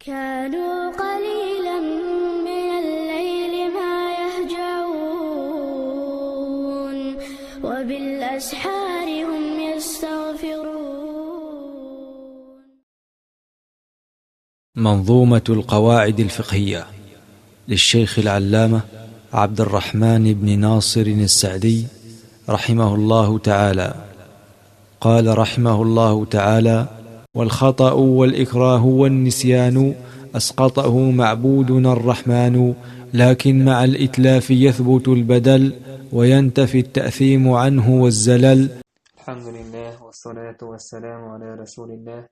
كانوا قليلا من الليل ما يهجعون وبالأسحار هم يستغفرون. منظومة القواعد الفقهية للشيخ العلامة عبد الرحمن بن ناصر السعدي رحمه الله تعالى. قال رحمه الله تعالى: والخطأ والإكراه والنسيان أسقطه معبودنا الرحمن، لكن مع الإتلاف يثبت البدل وينتفي التأثيم عنه والزلل. الحمد لله والصلاة والسلام على رسول الله.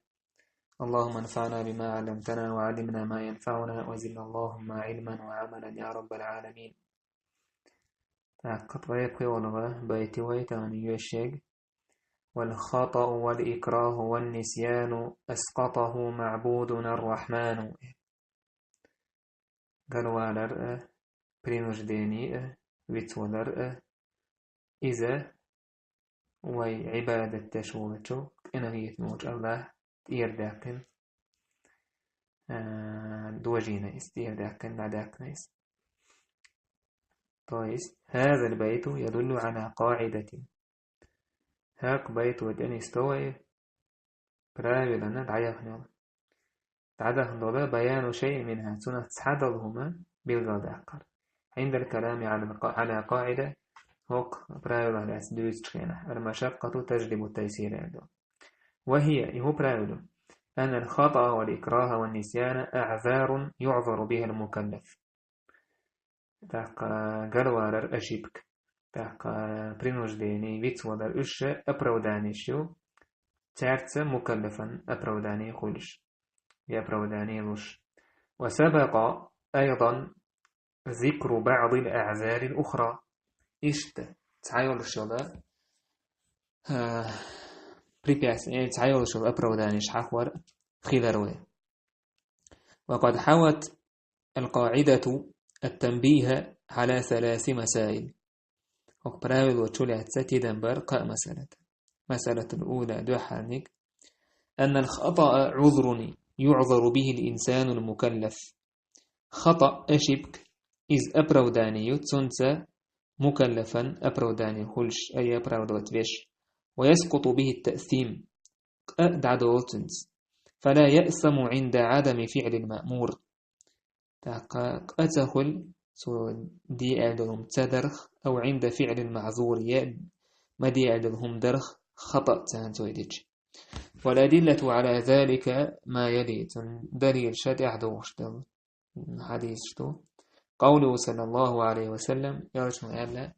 اللهم انفعنا بما علمتنا وعلمنا ما ينفعنا وزدنا اللهم علما وعملا يا رب العالمين. قد غيقي والغة بيتي ويتاني يشيق. والخطأ والإكراه والنسيان أسقطه معبودنا الرحمن. قالوا على رأى برينوش ديني ويتولر إذا وعبادة تشوتو إنه يتموج الله يرداكن دوجينا يرداكن لداكن. طيب هذا البيت يدل على قاعدة. هاك بيت ودين استوى براوي لنا تعدهن بيان شيء منها سنة تحدثهما بالغداقر عند الكلام على قاعدة هوك براوي لنا سدوز تشينه المشقة تجلب التيسير عنده، وهي براوي أن الخطأ والإكراه والنسيان أعذار يعذر بها المكلف. قالوا أشيبك برينوجديني ويتودر أشياء أبرودانيشيو تعرت مكلفا أبروداني خلش يبروداني لش. وسبق أيضا ذكر بعض الأعذار الأخرى إشت تعايل الشغل بريبياس تعايل الشغل أبرودانيش حخور خلاروي. وقد حوت القاعدة التنبيه على 3 مسائل. وقبراويل وشولي ستيدن برقى مسألة الأولى دوحانك أن الخطأ عذر يعذر به الإنسان المكلف. خطأ أشبك إذ أبروداني يتسنس مكلفا أبروداني خلش أي أبرودوت بيش ويسقط به التأثيم أدعدوتنس فلا يأثم عند عدم فعل المأمور. أتخل دي أعدلهم تدرخ أو عند فعل المعذور ما دي أعدلهم درخ خطأ تانتويدج. والأدلة على ذلك ما يلي دليل شد أحدوش حديث شتو قوله صلى الله عليه وسلم يرجم ألا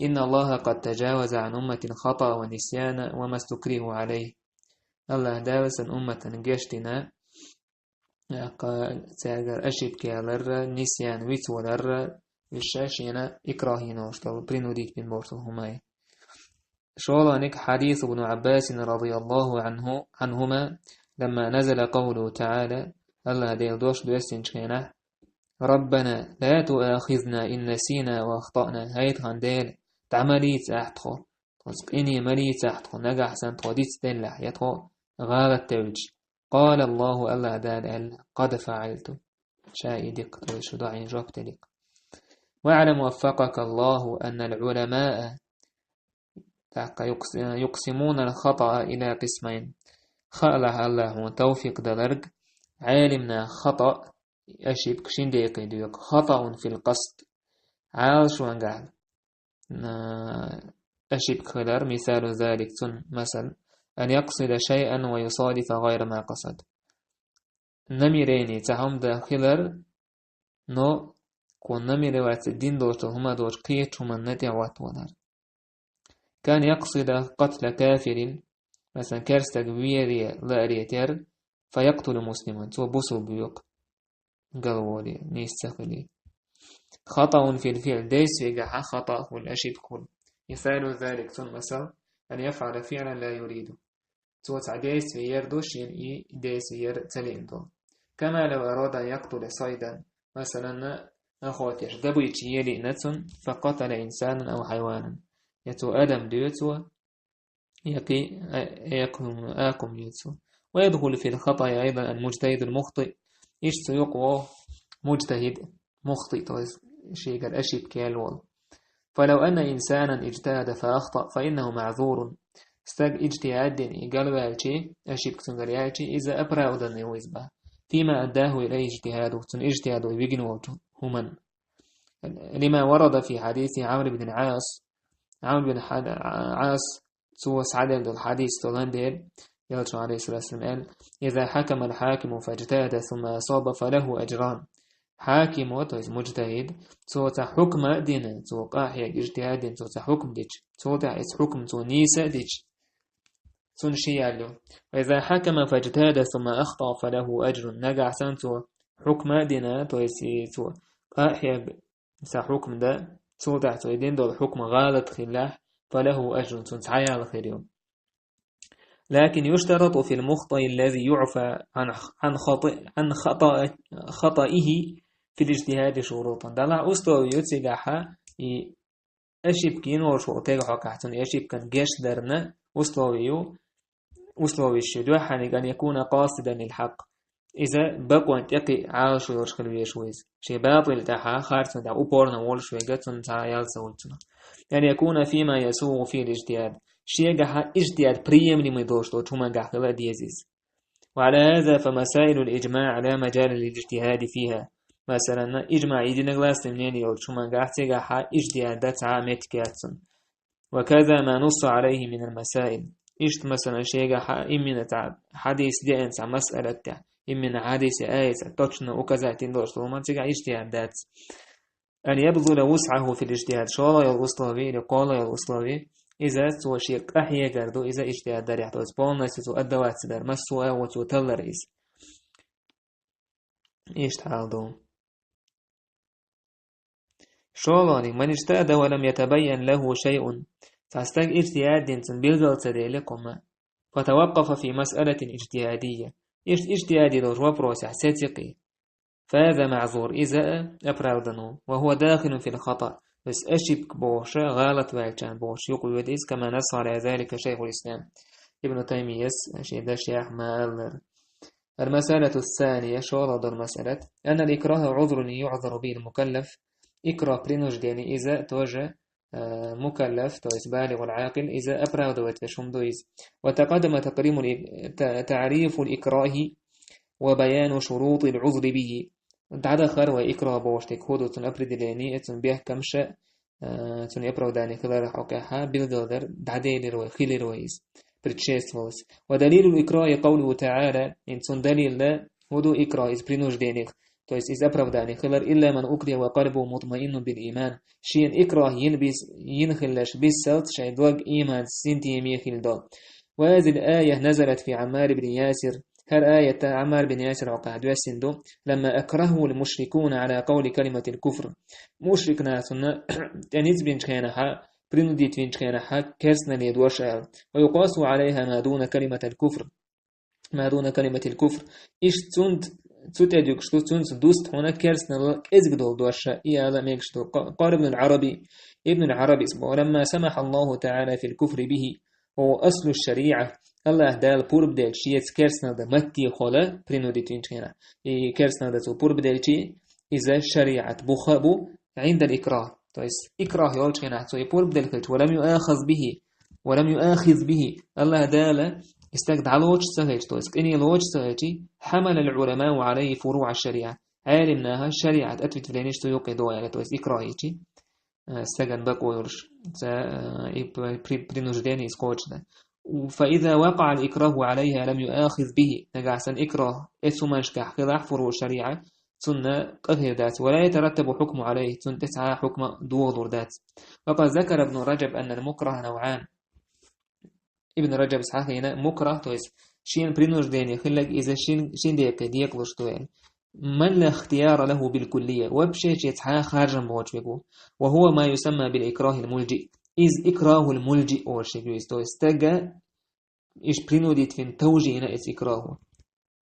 إن الله قد تجاوز عن أمة الخطأ والنسيان وما استكره عليه. الله داوس عن أمة جشتنا تاجر أشيب كالر نسيان ويتولر الشاشينا إكراهينا وشتو برينو ديك بن بورتو هماي شولانك حديث ابن عباس رضي الله عنهما لما نزل قوله تعالى الله ديل دوش دوستنشينا ربنا لا تؤاخذنا إن نسينا واخطأنا هيت هنديل تعمليت أحتخو تسق إني مليت أحتخو نجح سنتوديت دلح يتخو غارت توج قال الله دال قد فعلت شايدك توش دعين جوكتلك. واعلم وفقك الله أن العلماء يقسمون الخطأ إلى قسمين. خلع الله توفيق دلرق عالمنا خطأ أشيب كشين ديق خطأ في القصد عال شوان قال أشيب كلر مثال ذلك مثل أن يقصد شيئا ويصادف غير ما قصد. نميريني تهم داخلر نو كون نميري وات الدين دوش هما دوش قيت هما نتي واتونر. كان يقصد قتل كافر مثلا كرستك ويري لا ريتر فيقتل مسلما تو بوسو بيوك قالوا نيستخلي. خطأ في الفعل ديس يقع خطأ والأشيب كل. مثال ذلك مثل أن يفعل فعلا لا يريد تو تعديس في يردوش يعني ديس يرتلين دون. كما لو أراد أن يقتل صيدا مثلا أخواتيش دبويتش يلي نتن فقتل إنسانا أو حيوانا يتو آدم ديوتو يقي آكم يتو. ويدخل في الخطأ أيضا المجتهد المخطئ إيش يقوى مجتهد مخطئ شيء قد أشيب كالوال. فلو أن إنسانا اجتهد فأخطأ فإنه معذور. استج اجتهاد يقال شيء أشيب كتنقرياتي إذا أبرأ ويزبه فيما أداه إليه اجتهاده اجتهاده يبينه هما، لما ورد في حديث عمرو بن العاص. عمرو بن عاص سوى سعدل الحديث تولندير يلتو عليه الصلاة والسلام إذا حكم الحاكم فاجتهد ثم أصاب فله أجران. حاكم وتوز مجتهد توتا حكم دين تو قاحية اجتهاد توتا حكم ديش توتا إس حكم تو نيسا ديش تنشيالو. وإذا حكم فاجتهد ثم أخطأ فله أجر. نجع سنتو حكم دين تو قاحية سا حكم ده توتا تو يدين دول حكم غلط خلاح فله أجر تنتعيا الخيريون. لكن يشترط في المخطئ الذي يعفى عن خطئه في الاجتهاد شروطا. دلع أستوى يتسيقها أشيب كين وشوطيق حكاحتون أشيب كان جيش درنا أستوى الشدوى حاني أن يكون قاصدا للحق. إذا بقوا أن تقي عاش ويرشكل ويشويز شي باطل تحا خارج دا أبورنا والشويقاتون تعيال سولتنا يعني يكون فيما يسوغ فيه الاجتهاد شيء جها اجتهاد بريم لمدوش تو شو ما جها ديزيز. وعلى هذا فمسائل الإجماع لا مجال للاجتهاد فيها. مثلا إجماع يدينا غلاس منين يقول شو ما جها اجتهادات عامة كاتسون. وكذا ما نص عليه من المسائل. إشت مثلا شيء جها إمنا تعب حديث دين عن مسألة إمنا حديث آية تطشنا وكذا تندوش وما تجا اجتهادات. أن يبذل وسعه في الاجتهاد شاء يلغصطابي لقال يلغصطابي إذا سوى شيء أحيا قردو إذا اجتهاد داري حتى وزبالنا ستو أدوات سدار مسوى وتوتل رئيس إيش تحالدو شالاني من اجتهد ولم يتبين له شيء فاستج اجتهاد دينتن بيلغل تديلكم فتوقف في مسألة اجتهادية اجتهادي دور وبروسح ستقي فهذا معذور إذا أبرادنو وهو داخل في الخطأ بس أشبك بوش غلط والكان بوش يقول وديس كما نص على ذلك شيخ الإسلام ابن تيمية شيخ شيخ مالر. المسألة الثانية شورد المسألة أن الإكراه عذر يعذر به المكلف. إكراه برينوش ديني إذا توجه مكلف تويس بالغ العاقل إذا أبراد وتفشم دويس. وتقدم تعريف الإكراه وبيان شروط العذر به. دعدا خروة إكراه بوشتك هدو تنأبرد لاني بيه كمشة تنأبرو داني خلال حقاها بالغذر دعدي لروي خيلي رويس بريتشيست فوس. ودليل الإكراه قوله تعالى إن تندليل لا هدو إكراه إز برينوش دينيخ تويس إز أبرو داني خلال إلا من أكره وقلبه مطمئن بالإيمان شين إكراه ينخلش بالسلط شاي دوغ إيمان سنتي يميخيل دول. وهذه الآية نزلت في عمار بن ياسر. هل آية عمار بن ياسر وقعد يسندو لما أكرهه المشركون على قول كلمة الكفر. مشرك ناسنا تنيز بنشكينها برنديت بنشكينها كرسنا ليدوشال ويقاس عليها ما دون كلمة الكفر إيش تند تتديك شتو تند دوست هنا كرسنا إزبدول دوشا إيالا ميكشتو. قال ابن العربي اسمه لما سمح الله تعالى في الكفر به هو أصل الشريعة. الله دال پور بدل شيء كرسنا ده متي خلا برينوديتين كنا كرسنا ده تو پور بدل شيء إذا شريعة بخابو عند الإكراه تويس إكراه يقول كنا تو يپور بدل كلت ولم يؤاخذ به الله دال استجد على وجه سهج تويس إني الوجه سهجي حمل العلماء عليه فروع الشريعة علمناها الشريعة أتفت فلانيش تو يقيدوا على تويس إكراهيتي استجد بقوا يرش برينوجداني إسقوش ده. فإذا وقع الإكراه عليها لم يؤاخذ به نجعسن إكراه اسمنش كحكلاح فروع الشريعة سنة قهر ذات ولا يترتب حكم عليه سنة تسعى حكم دوغ ذات. وقد ذكر ابن رجب أن المكره نوعان. ابن رجب صحيح هنا مكره تويس شين برينوش ديني خلق إذا شين ديك لشتوين من لا اختيار له بالكلية وبشيء يتحا خارجا بوجبه وهو ما يسمى بالإكراه الملجئ. إذ إكراه الملجئ أو شيء يستوى إيش برينوديت فين توجي هنا إذ إكراهه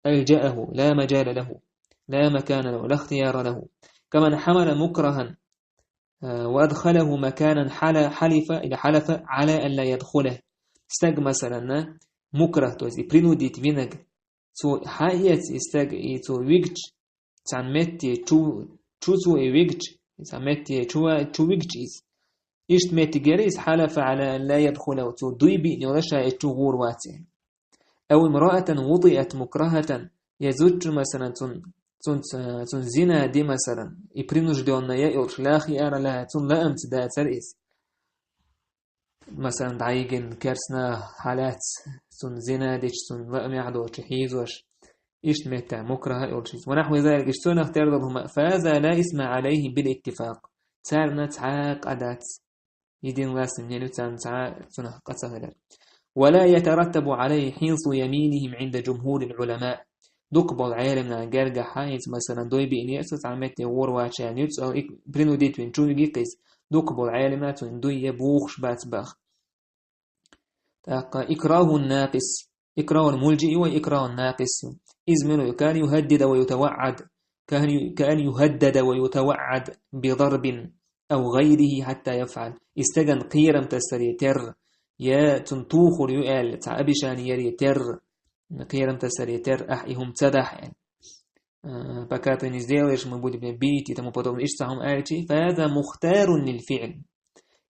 ألجأه لا مجال له لا مكان له لا اختيار له. كمن حمل مكرها وأدخله مكانا حلف على أن لا يدخله. استج مثلا مكره تو إذ برينوديت فينك تو حيات استج تو ويجج تعن متي تشو ويجج تعن متي تشو ويججيز إشت متي جريس حلف على أن لا يدخل وتو دويبي نورشا تشو غور واتي أو امرأة وضئت مكرهة يزوج مثلا تون زنا دي مثلا يبرنوش ديونا يأيرش لا خيار لها تون لا أمت دا ترئيس مثلا دعيجن كرسنا حالات تون زنا ديش تون لا أميعدو تحيزوش إيش متى مكره أولشيز ونحو ذلك إشتون اختار لهم فهذا لا اسم عليه بالاتفاق تارنا تعاق أدات يدين لاسم يعني تعاق قصة ولا يترتب عليه حنص يمينهم عند جمهور العلماء دقبل عالمنا جرجا حايز مثلا دوي بإن يأسس عمت يغور واشان يتسأل برينو ديت وين شو يقيس دقبل عالمنا تون دوي يبوخش باتباخ إكراه الناقص إكراه الملجئ وإكراه الناقص إزمنه كان يهدد ويتوعد كان يهدد ويتوعد بضرب أو غيره حتى يفعل استجن قيرم تسريتر يا تنطوخ يقال تعبشان يريتر قيرم تسريتر أحيهم تدح يعني بكاتن إزديلش مبود ببيتي تمبطون إشتهم آلتي فهذا مختار للفعل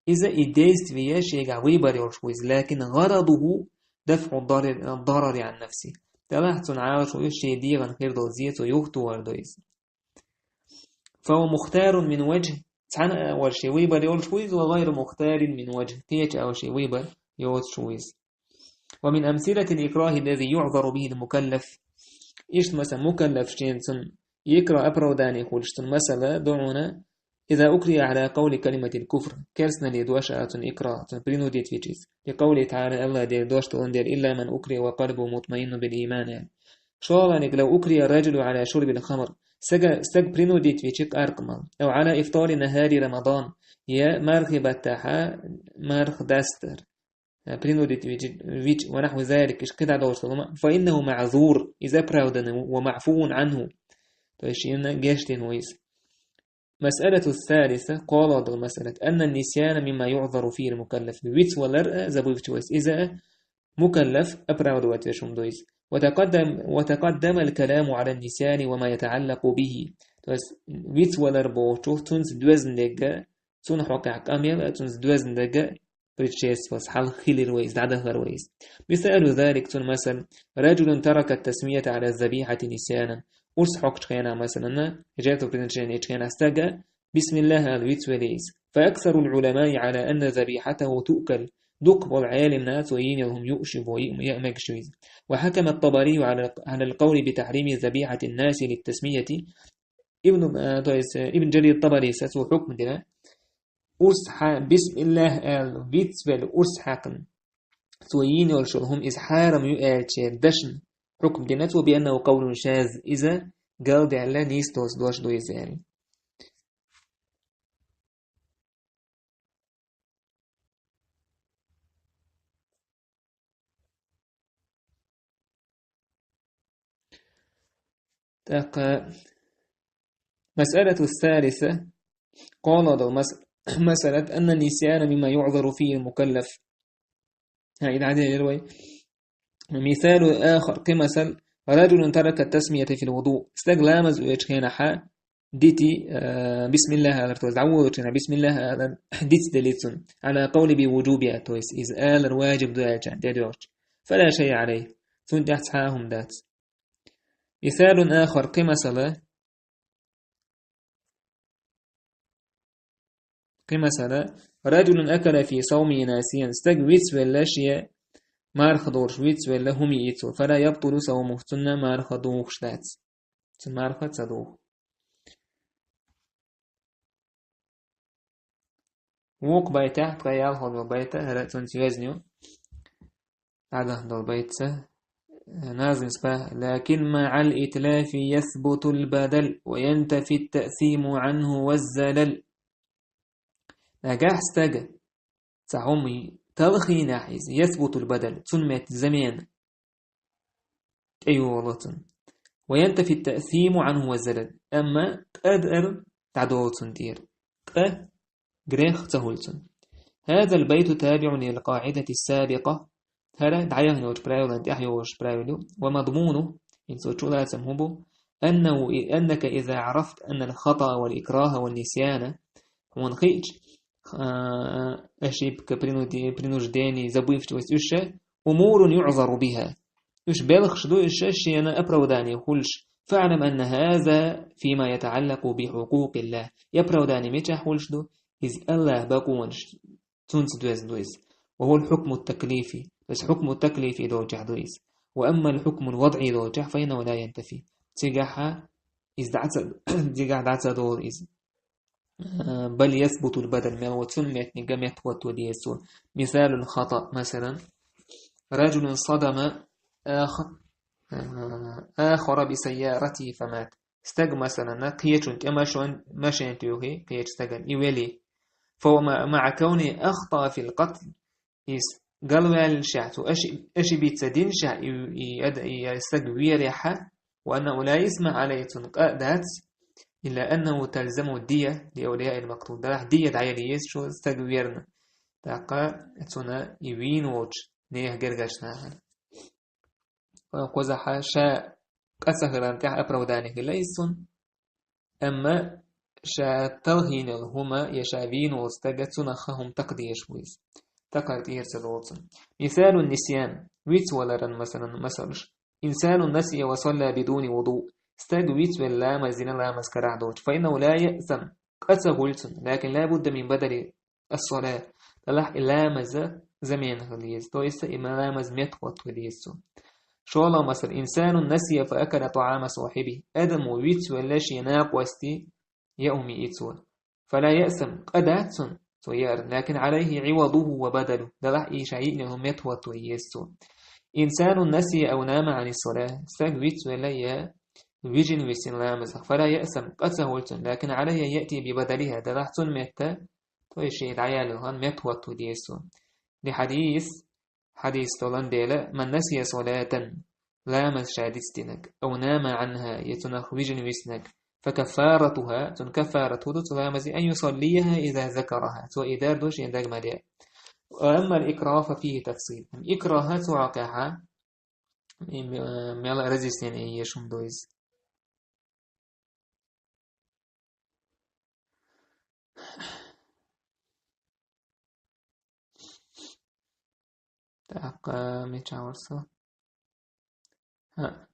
إذا إديست فيها شيء عويبر يرشويز لكن غرضه دفع الضرر عن نفسه تلاحظ عاوش ويشي دي غن خير دوزيت ويوختو وردويز فهو مختار من وجه تعنا أول شيء ويبر يرشويز وغير مختار من وجه كيش أول شيء ويبر يرشويز ومن أمثلة الإكراه الذي يعذر به المكلف إيش مثلا مكلف شينسن يكره أبروداني خلشتن مثلا دعونا إذا أكره على قول كلمة الكفر كرسنا لدوشة إكراه تنبرينو ديت فيجيز لقوله تعالى الله دير دوشة دير إلا من أكره وقلبه مطمئن بالإيمان يعني شوالانك لو أكره الرجل على شرب الخمر سج برينو ديت فيجيك أرقما أو على إفطار نهار رمضان يا مرخ بتاحا مرخ داستر برينو ديت فيج ونحو ذلك إيش كده دوشة فإنه معذور إذا براودن ومعفو عنه تشينا جاشتين ويس مسألة الثالثة قال المسألة أن النسيان مما يعذر فيه المكلف بويت ولرأ زبوفتويس إذا مكلف أبرع دواتيشم دويس وتقدم الكلام على النسيان وما يتعلق به ويت ولربوتو تنس دوزن لغا تون حقع كامير تنس دوزن لغا بريتشيس فصحال خيلر ويس عدهر ويس مثال ذلك تون مثل رجل ترك التسمية على الذبيحة نسيانا أرس حق تخينا مثلا جاءت برينشين تخينا استجا بسم الله الويت وليس فأكثر العلماء على أن ذبيحته تؤكل دقب العالم ناس وينهم يؤشب ويأمك شويز وحكم الطبري على القول بتحريم ذبيحة الناس للتسمية ابن جرير الطبري سسو حكم دنا أرس بسم الله الويت والأرس حقن سوين يرشلهم إزحارم يؤال دشن حكم دينته بأنه قول شاذ إذا قال دي الله نيستوس دوش دو يزيري مسألة الثالثة قال مسألة أن النسيان مما يعذر فيه المكلف هاي عدد الرواية مثال آخر كمثل رجل ترك التسمية في الوضوء استغلامز ويجكينا حا ديتي بسم الله هذا توزعوه بسم الله هذا ديت دليتون على قول بوجوبها تويس إذ آل الواجب دعوش فلا شيء عليه ثم تحتهم ذات مثال آخر كمثل رجل أكل في صوم ناسيا استغويت واللاشية مارخ دورش ويتس ولا هم يتسو فلا يبطل صومه تنا مارخ دوخش داتس مارخ تصدوخ ووق بيته تغيال هذا بيته هلا تنسيوزنيو هذا هذا بيته نازل سباه لكن مع الإتلاف يثبت البدل وينتفي التأثيم عنه والزلل نجاح استجى تعمي تلخي ناحيز يثبت البدل تنمت زمان أيوة والله وينتفي التأثيم عنه والزلل أما قدر تعدوتن دير جريخ تهولتن هذا البيت تابع للقاعدة السابقة هذا دعيه نوش برايو لانت أحيوش برايو ومضمونه إن سوچولا سمهبو أنك إذا عرفت أن الخطأ والإكراه والنسيان ونخيج أشيب كبرينوجداني забывчивость أمور يعذر بها بلغش دو الشيء أنا أبروداني يقولش فاعلم أن هذا فيما يتعلق بحقوق الله يبروداني متى حولش دو إذ الله باقوانش تنس دوز وهو الحكم التكليفي بس حكم التكليفي دوجع دوز وأما الحكم الوضعي دوجع فإنه لا ينتفي تجاها إذ دعت دول إذ بل يثبت البدل من وتنمت نجمت وتوديسون مثال الخطأ مثلا رجل صدم آخر بسيارته فمات استج مثلا قيتشنت أما شون مشين تيوهي قيتش استجن يولي فهو مع كونه أخطأ في القتل قالوا الشعت أشي بيتسدين شع يستجوي ريحة وأنه لا يسمع عليه تنقادات إلا أنه تلزم الدية لأولياء المقتول ده دية عياليس شو استجويرنا تاقا تنا يوين ووش نيه جرجشنا وقزح شاء أسهران تح أبرودانه ليسون أما شاء تلهين هما يشابين واستجد سنخهم تقديش ويس تقدر يرسلوتن مثال النسيان ويت ولرن مثلش إنسان نسي وصلى بدون وضوء استجد ويت ولا مزين لا مسكرع دوت فإنه لا يأثم أسهلتن لكن لا بد من بدل الصلاة تلح إلا مز زمين هليز تويس إما لا مز متوت وليسو شو الله مثل إنسان نسي فأكل طعام صاحبه أدم ويت ولا شيناق وستي يأمي إتوا فلا يأثم قداتن تويار لكن عليه عوضه وبدله دلح إيشعيء لهم متوت ويسو إنسان نسي أو نام عن الصلاة استجويت ولا يا ويجن ويسن لامزخ فلا يأثم قسهولتن لكن عليه يأتي ببدلها دلحتن متى تويشي العيالهن متوت وديسو حديث طولان ديلا من نسي صلاة لامز شادستنك أو نام عنها يتنخ ويجن ويسنك فكفارتها تنكفارته تلامز أن يصليها إذا ذكرها وإذا دوش يندق مليء وأما الإكراه ففيه تفصيل الإكراه تعقها ميلا رزيسين يشم دويز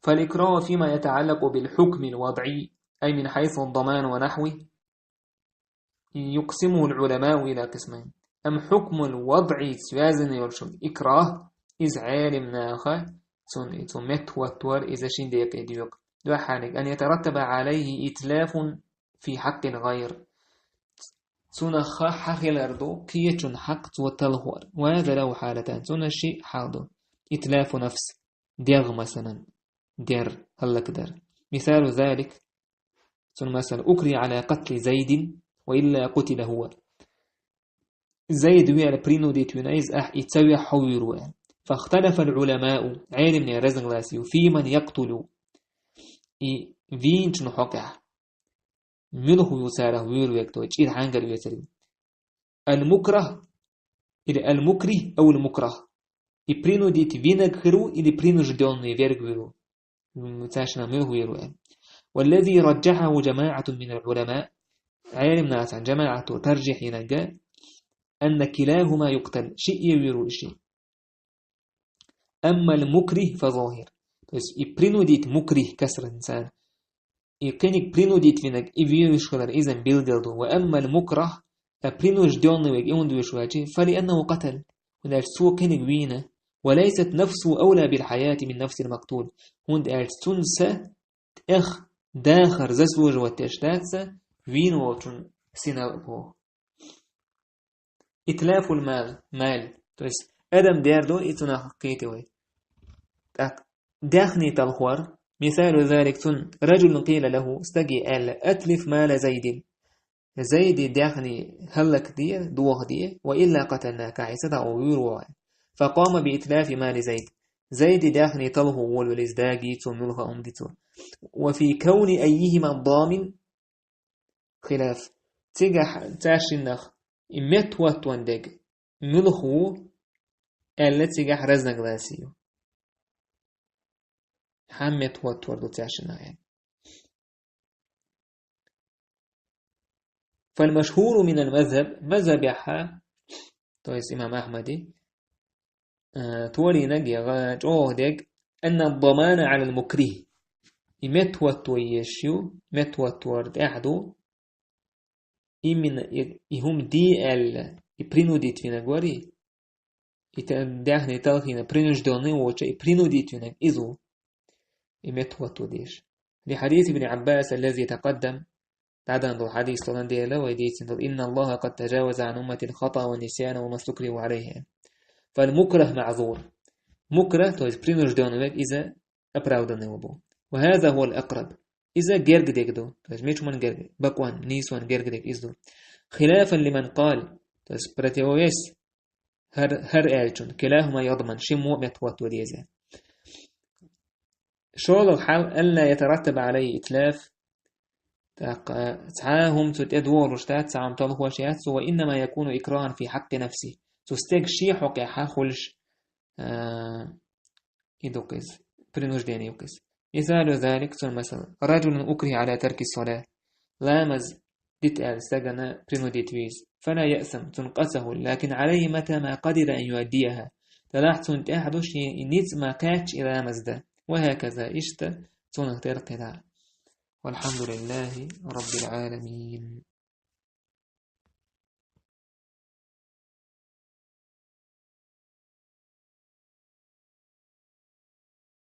فالإكراه فيما يتعلق بالحكم الوضعي أي من حيث الضمان ونحوه يقسمه العلماء إلى قسمين أم حكم الوضعي سوازن يرشد إكراه إذ عالم ناخا تمت وتور إذا شين ديق إديوك دو حالك أن يترتب عليه إتلاف في حق الغير تنخ حق الأرض كيتشن حق وتلهور وهذا له حالتان تنشي حاضر إتلاف نفس ديغ مثلا دير هل قدر مثال ذلك مثلا أكري على قتل زيد وإلا قتل هو زيد ويا برينو ديت ينايز يتسوي حويروا فاختلف العلماء علم رزق لاسيو في من يقتل فين شنو حقه منه يساره ويرو يكتو تشيل حانغر يسري المكره إلى المكره أو المكره يبرينو ديت فينك خرو إلى برينو جدون يفرغ متاشنا منه يرو والذي رجحه جماعة من العلماء عالم ناس عن جماعة ترجح ينجا أن كلاهما يقتل شيء يويرو شيء أما المكره فظاهر بس يبرينو ديت مكره كسر إنسان يكنيك برينو ديت فينك إفيرو شغلر إذن بيلدلدو وأما المكره أبرينو جدون ويك إيوندو يشواجه فلأنه قتل ولاش سوى كنك وينه وليست نفسه أولى بالحياة من نفس المقتول هند أرسنسة إخ داخر زسوج وتشتاتسة وين وطن سينابو إتلاف المال مال تويس أدم ديردو إتنا حقيتوي داخني تلخور مثال ذلك تن رجل قيل له استجي ألا أتلف مال زيد داخني هلك دي دوغ دي وإلا قتلناك عيسى أو يروع فقام بإتلاف مال زيد داخني تلخ والولزداجي تنلغ أمدتو وفي كون أيهما الضامن خلاف تجح تاشنخ إمت واتوندق ملخو ألا تجح رزنق لاسيو حمت واتوردو تاشنخ يعني فالمشهور من المذهب مذهب يحا تويس إمام أحمدي تولي نجي غاجوه أن الضمان على المكره متوتو يشيو متوتورد أحدو إمن يهم دي يبرينوديت فينا غوري يتداخل تلخينا برينوش دوني وچا يبرينوديت فينا إذو متوتو ديش لحديث ابن عباس الذي تقدم بعد أن الحديث طلان ديلا ويديت إن الله قد تجاوز عن أمة الخطأ والنسيان وما استكرهوا عليه فالمكره معذور مكره تويس برينوش دوني إذا أبراودن وبو وهذا هو الأقرب إذا جرجدك دو مش من جرج بقوان نيسوان جرجدك إزدو خلافا لمن قال براتيويس هر آلجون كلاهما يضمن شمو متوت وديزة شغل الحال ألا يترتب عليه إتلاف تعاهم تدور وشتات تعام طلق وشيات وإنما يكون إكراها في حق نفسه تستيق شي حق حاخلش إدوكيز برينوش ديني يوكيز مثال ذلك مثلا رجل أكره على ترك الصلاة لامز ديتال سجن برينوديتويز فلا يأثم تنقصه لكن عليه متى ما قدر أن يؤديها تلاحظ أحدش نيت ما كاتش إلى مزده وهكذا إشت تنغتر قطع والحمد لله رب العالمين.